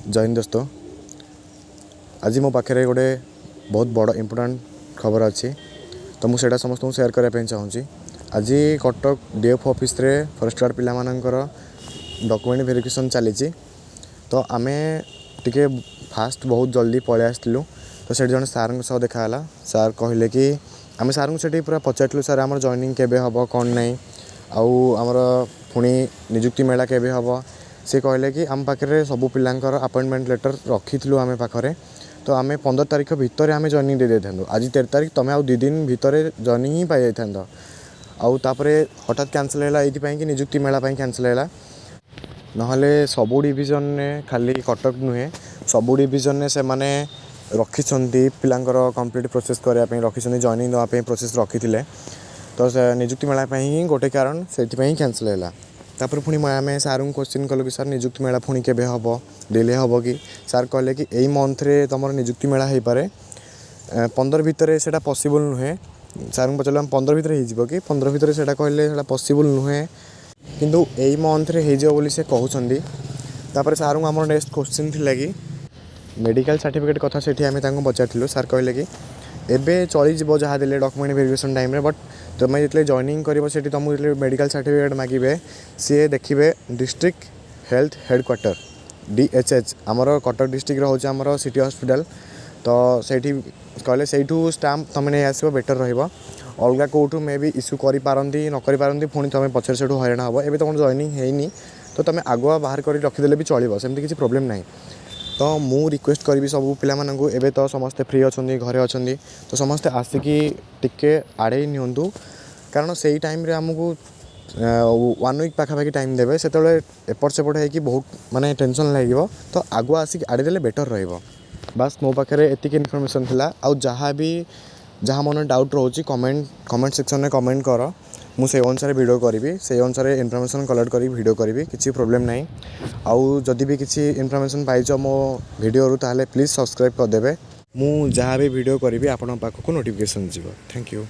जय हिंद दोस्तों। आज मो पाखे गोटे बहुत बड़ इम्पोर्टाट खबर अच्छी तो मुझे समस्त सेयार करने चाहूँगी। आज कटक डीएफ ऑफिस रे फॉरेस्ट गार्ड पिलामानंकर डॉक्यूमेंट वेरिफिकेशन चली तो आम टे फास्ट बहुत जल्दी पलि आसलु। तो से जन सार सह देखाला। सार कहले कि आम सार को पूरा पचारू सार आम जॉइनिंग केबे हम कौन नहीं आमर पुणी निजुक्ति मेला केबे हम। से कहले कि आम पाखे सबू पिलांकर अपॉइंटमेंट लेटर रखी आम पाखे तो आम 15 तारीख भितर आम जॉइनिंग दे था। आज 13 तारीख तुम आउ 2 दिन भितर जॉइनिंग ही पाई था। आउे हठात कैंसल है ये कि निजुक्ति मेला कैंसल है। नहले सबू डिविजन ने खाली कटक नुहे सबू डिविजन ने से माने रखी पिलांकर कंप्लीट प्रोसेस करने रखी जॉइनिंग देवाई प्रोसेस रखी थे। तो निजुक्ति मेला ही गोटे कारण से कैंसल है। तापर पुणी आम सार को क्वेश्चन कलु कि सर निजुक्ति मेला पुणी केबे हम डिले हम कि सार कहले कि यही मंथ रे तुम निजुक्ति मेला हो पारे 15 भितर से पॉसिबल नुहे। सार को पचार 15 भितर हो कि 15 भितर से कहले पॉसिबल नुहे किंतु यही मंथ रे हो बोली से कहते। तापर सार को आम नेक्स्ट क्वेश्चन थिला कि मेडिकल सर्टिफिकेट कथा से आम पचारू। सार कहले कि एबे चली जाव जहाँ दे डॉक्यूमेंट वेरिफिकेशन टाइम रे बट तुम जो जॉइनिंग कर तुमको जो मेडिकल सर्टिफिकेट मांगे सी देखिए डिस्ट्रिक्ट हेल्थ हेडक्वार्टर DHH आमर कटक डिस्ट्रिक्ट रोचे आमर सिटी हॉस्पिटल। तो सही कहले से स्टाम्प तुम नहीं आसो बेटर रलगा कौटू मे भी इश्यू करें न करें पुणी तुम पचर से हईराण हम। एवं तुम जॉइनिंग है तो तुम आगुआ बाहर कर रखीदे भी चलो सेमती किसी प्रोब्लेम ना। तो मु रिक्वेस्ट करी सब पिला एवं तो समस्ते फ्री अच्छा घरे अच्छा तो समस्ते आसिकी टिके आड़े नियंतु कारण से टाइम रे आमको 1 वीक पाखापाखि टाइम देवे से एपट सेपट हो बहुत माने टेंशन लगे। तो आगुआ आसिक आड़ेदे बेटर बस मो पाखे एतिक इनफॉरमेशन थिला। आउ जहाँ मन डाउट रोचे कमेंट सेक्शन में कमेंट कर मुझे अनुसार वीडियो करी से अनुसार इनफॉरमेशन कलेक्ट करी वीडियो करी किसी प्रोब्लेम ना। आउ जदि भी किसी इनफॉरमेशन पाइज मो वीडियो ताहले प्लीज सब्सक्राइब करदे। मु जहाँ भी वीडियो करी आपण पाखक नोटिफिकेशन जीव। Thank you.